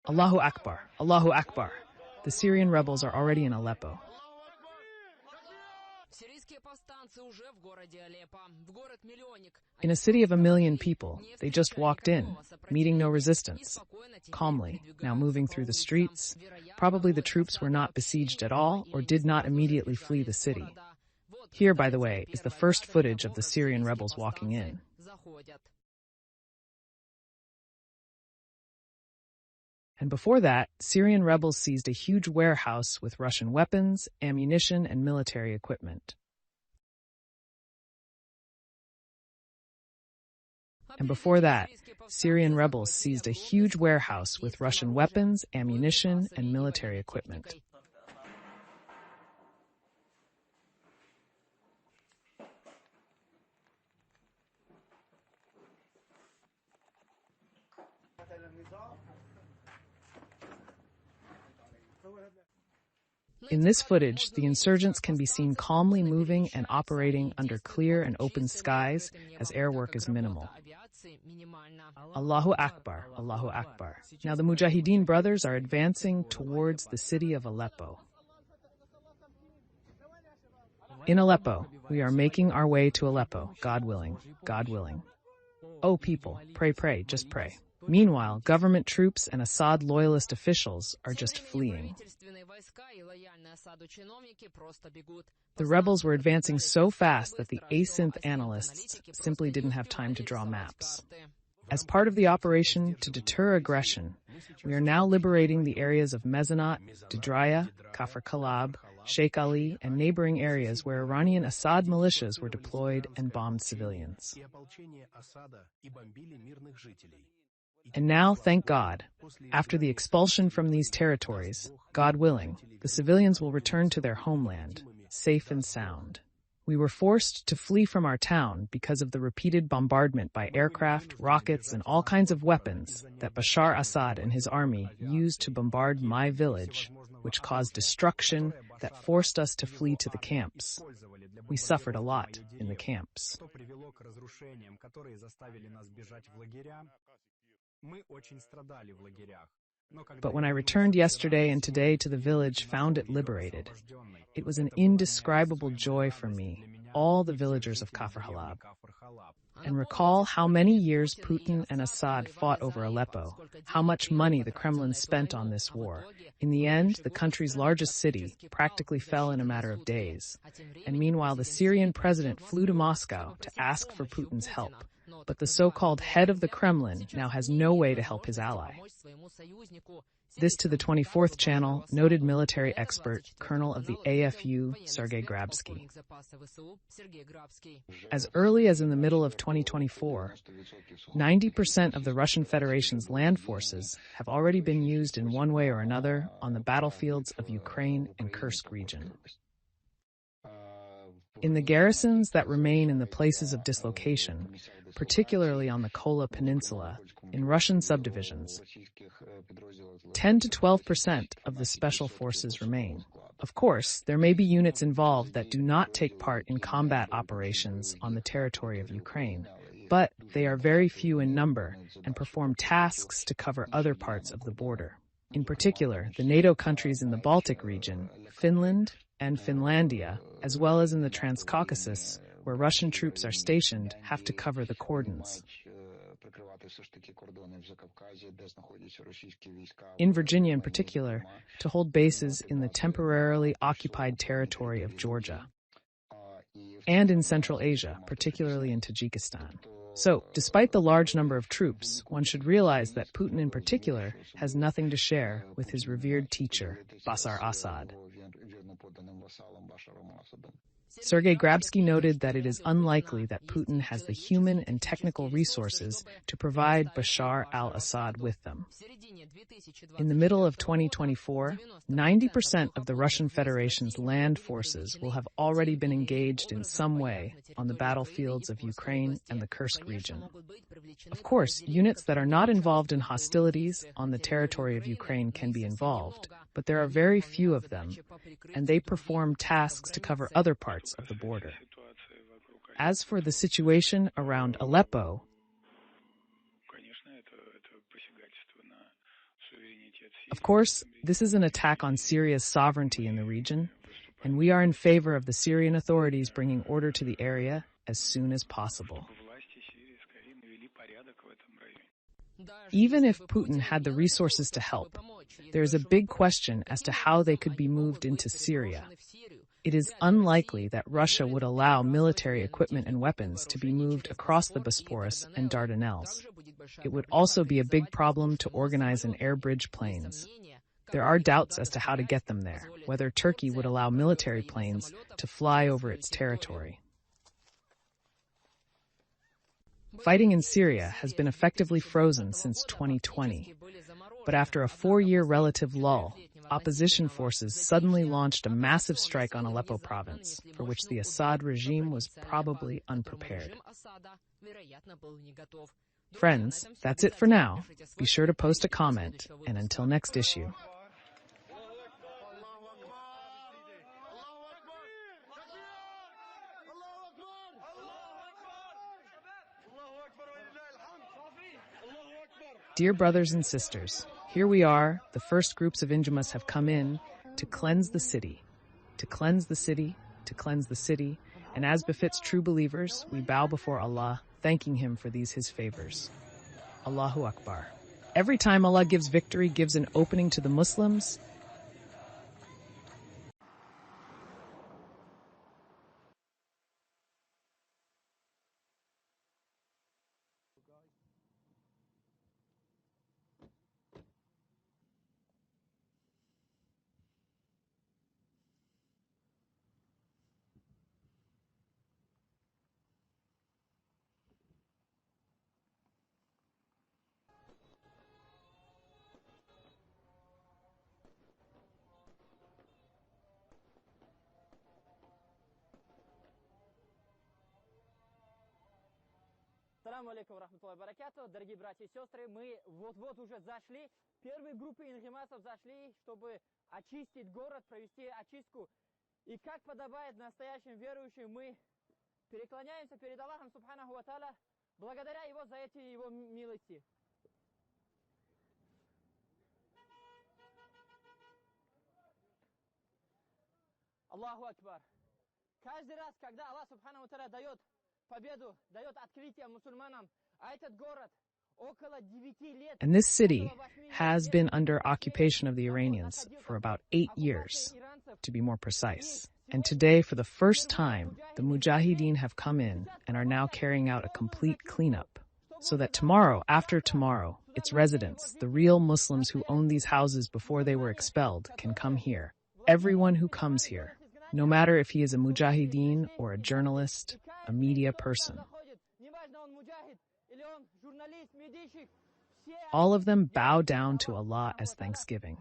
Allahu Akbar, Allahu Akbar. The Syrian rebels are already in Aleppo. In a city of 1 million people, they just walked in, meeting no resistance, calmly, now moving through the streets. Probably the troops were not besieged at all or did not immediately flee the city. Here, by the way, is the first footage of the Syrian rebels walking in. And before that, Syrian rebels seized a huge warehouse with Russian weapons, ammunition, and military equipment. And before that, Syrian rebels seized a huge warehouse with Russian weapons, ammunition, and military equipment. In this footage, the insurgents can be seen calmly moving and operating under clear and open skies as air work is minimal. Allahu Akbar, Allahu Akbar. Now the Mujahideen brothers are advancing towards the city of Aleppo. In Aleppo, we are making our way to Aleppo, God willing, God willing. Oh people, pray, pray, just pray. Meanwhile, government troops and Assad loyalist officials are just fleeing. The rebels were advancing so fast that the asynth analysts simply didn't have time to draw maps. As part of the operation to deter aggression, we are now liberating the areas of Mezanat, Didraya, Kafr Kalab, Sheikh Ali, and neighboring areas where Iranian Assad militias were deployed and bombed civilians. And now, thank God, after the expulsion from these territories, God willing, the civilians will return to their homeland, safe and sound. We were forced to flee from our town because of the repeated bombardment by aircraft, rockets, and all kinds of weapons that Bashar Assad and his army used to bombard my village, which caused destruction that forced us to flee to the camps. We suffered a lot in the camps. But when I returned yesterday and today to the village, found it liberated. It was an indescribable joy for me, all the villagers of Kafr Halab. And recall how many years Putin and Assad fought over Aleppo, how much money the Kremlin spent on this war. In the end, the country's largest city practically fell in a matter of days. And meanwhile, the Syrian president flew to Moscow to ask for Putin's help. But the so-called head of the Kremlin now has no way to help his ally. This to the 24th channel, noted military expert, colonel of the AFU, Sergei Grabsky. As early as in the middle of 2024, 90% of the Russian Federation's land forces have already been used in one way or another on the battlefields of Ukraine and Kursk region. In the garrisons that remain in the places of dislocation, particularly on the Kola Peninsula, in Russian subdivisions, 10 to 12% of the special forces remain. Of course, there may be units involved that do not take part in combat operations on the territory of Ukraine, but they are very few in number and perform tasks to cover other parts of the border. In particular, the NATO countries in the Baltic region, Finland and Finlandia, as well as in the Transcaucasus, where Russian troops are stationed, have to cover the cordons. In Virginia in particular, to hold bases in the temporarily occupied territory of Georgia. And in Central Asia, particularly in Tajikistan. So, despite the large number of troops, one should realize that Putin in particular has nothing to share with his revered teacher, Bashar Assad. Sergei Grabsky noted that it is unlikely that Putin has the human and technical resources to provide Bashar al-Assad with them. In the middle of 2024, 90% of the Russian Federation's land forces will have already been engaged in some way on the battlefields of Ukraine and the Kursk region. Of course, units that are not involved in hostilities on the territory of Ukraine can be involved, but there are very few of them, and they perform tasks to cover other parts of the border. As for the situation around Aleppo, Of course, this is an attack on Syria's sovereignty in the region, and we are in favor of the Syrian authorities bringing order to the area as soon as possible. Even if Putin had the resources to help, there is a big question as to how they could be moved into Syria. It is unlikely that Russia would allow military equipment and weapons to be moved across the Bosporus and Dardanelles. It would also be a big problem to organize an air bridge planes. There are doubts as to how to get them there, whether Turkey would allow military planes to fly over its territory. Fighting in Syria has been effectively frozen since 2020, but after a 4-year relative lull, opposition forces suddenly launched a massive strike on Aleppo province, for which the Assad regime was probably unprepared. Friends, that's it for now. Be sure to post a comment, and until next issue. Dear brothers and sisters, here we are, the first groups of Injamas have come in to cleanse the city, to cleanse the city, to cleanse the city, and as befits true believers, we bow before Allah, thanking Him for these His favors. Allahu Akbar. Every time Allah gives victory, gives an opening to the Muslims, Ассаламу алейкум рахматуллахи баракату. Дорогие братья и сестры, мы вот-вот уже зашли. Первые группы инжимасов зашли, чтобы очистить город, провести очистку. И как подобает настоящим верующим, мы преклоняемся перед Аллахом Субханаху ва Тааля, благодаря Его за эти Его милости. Аллаху Акбар. Каждый раз, когда Аллах Субханаху ва Тааля дает победу, дает открытие мусульманам, а этот город около 9 лет. And this city has been under occupation of the Iranians for about 8 years, to be more precise. And today, for the first time, the Mujahideen have come in and are now carrying out a complete cleanup, so that tomorrow, after tomorrow, its residents, the real Muslims who owned these houses before they were expelled, can come here. Everyone who comes here, no matter if he is a Mujahideen or a journalist, a media person. All of them bow down to Allah as thanksgiving.